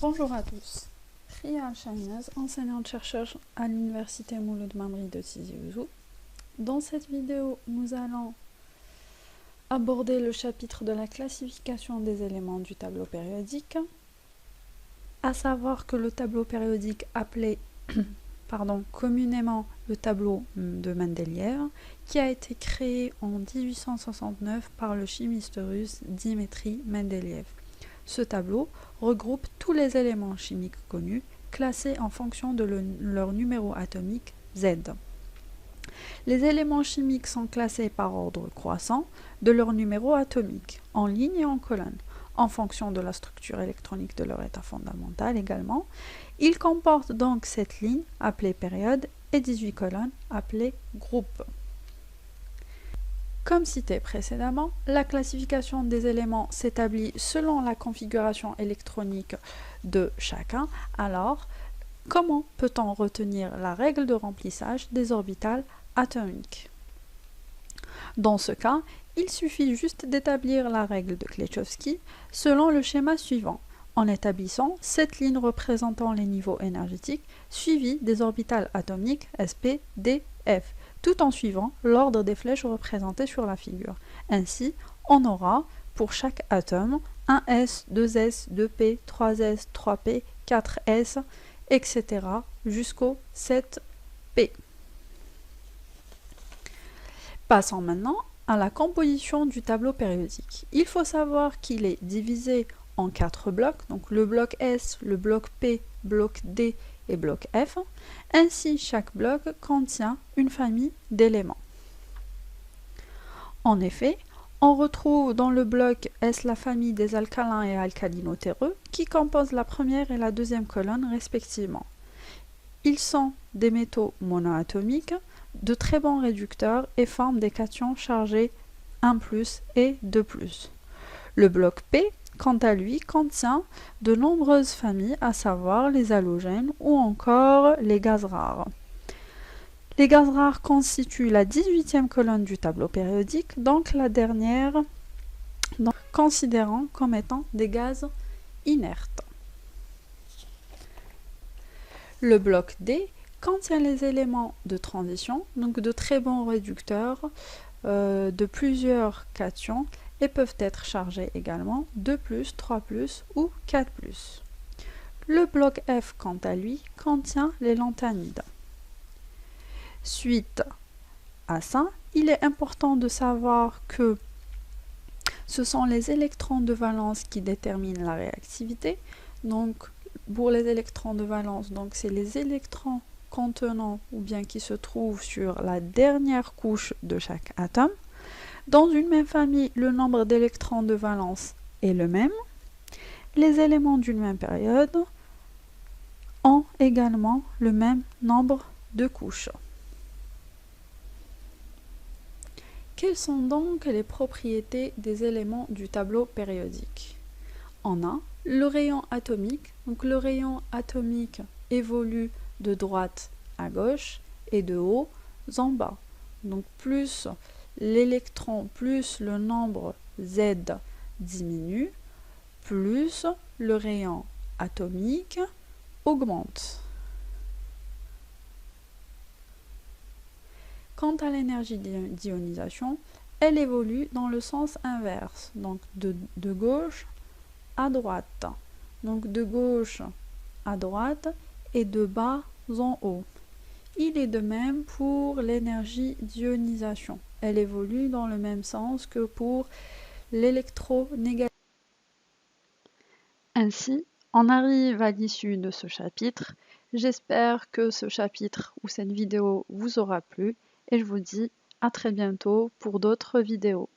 Bonjour à tous, Ria Al-Chahinez, enseignante-chercheuse à l'Université Mouloud Mamri de Tizi Ouzou. Dans cette vidéo, nous allons aborder le chapitre de la classification des éléments du tableau périodique, à savoir que le tableau périodique appelé communément le tableau de Mendeleïev, qui a été créé en 1869 par le chimiste russe Dmitri Mendeleïev. Ce tableau regroupe tous les éléments chimiques connus, classés en fonction de leur numéro atomique Z. Les éléments chimiques sont classés par ordre croissant de leur numéro atomique, en ligne et en colonne, en fonction de la structure électronique de leur état fondamental également. Ils comportent donc 7 lignes, appelées périodes, et 18 colonnes, appelées groupes. Comme cité précédemment, la classification des éléments s'établit selon la configuration électronique de chacun. Alors, comment peut-on retenir la règle de remplissage des orbitales atomiques? Dans ce cas, il suffit juste d'établir la règle de Kleczewski selon le schéma suivant, en établissant 7 lignes représentant les niveaux énergétiques suivies des orbitales atomiques sp, d, f, tout en suivant l'ordre des flèches représentées sur la figure. Ainsi, on aura pour chaque atome 1s, 2s, 2p, 3s, 3p, 4s, etc. jusqu'au 7p. Passons maintenant à la composition du tableau périodique. Il faut savoir qu'il est divisé en 4 blocs, donc le bloc S, le bloc P, bloc D et bloc F. Ainsi, chaque bloc contient une famille d'éléments. En effet, on retrouve dans le bloc S la famille des alcalins et alcalinotéreux qui composent la première et la deuxième colonne respectivement. Ils sont des métaux monoatomiques, de très bons réducteurs et forment des cations chargés 1+ et 2+. Le bloc P, quant à lui, contient de nombreuses familles, à savoir les halogènes ou encore les gaz rares. Les gaz rares constituent la 18e colonne du tableau périodique, donc la dernière, considérant comme étant des gaz inertes. Le bloc D contient les éléments de transition, donc de très bons réducteurs de plusieurs cations, et peuvent être chargés également 2+, 3+ ou 4+. Le bloc F, quant à lui, contient les lanthanides. Suite à ça, il est important de savoir que ce sont les électrons de valence qui déterminent la réactivité. Donc, pour les électrons de valence, c'est les électrons contenant ou bien qui se trouvent sur la dernière couche de chaque atome. Dans une même famille, le nombre d'électrons de valence est le même. Les éléments d'une même période ont également le même nombre de couches. Quelles sont donc les propriétés des éléments du tableau périodique? On a le rayon atomique. Donc le rayon atomique évolue de droite à gauche et de haut en bas. Donc plus l'électron, plus le nombre Z diminue, plus le rayon atomique augmente. Quant à l'énergie d'ionisation, elle évolue dans le sens inverse, donc de gauche à droite. Donc de gauche à droite et de bas en haut. Il est de même pour l'énergie d'ionisation. Elle évolue dans le même sens que pour l'électronégativité. Ainsi, on arrive à l'issue de ce chapitre. J'espère que ce chapitre ou cette vidéo vous aura plu et je vous dis à très bientôt pour d'autres vidéos.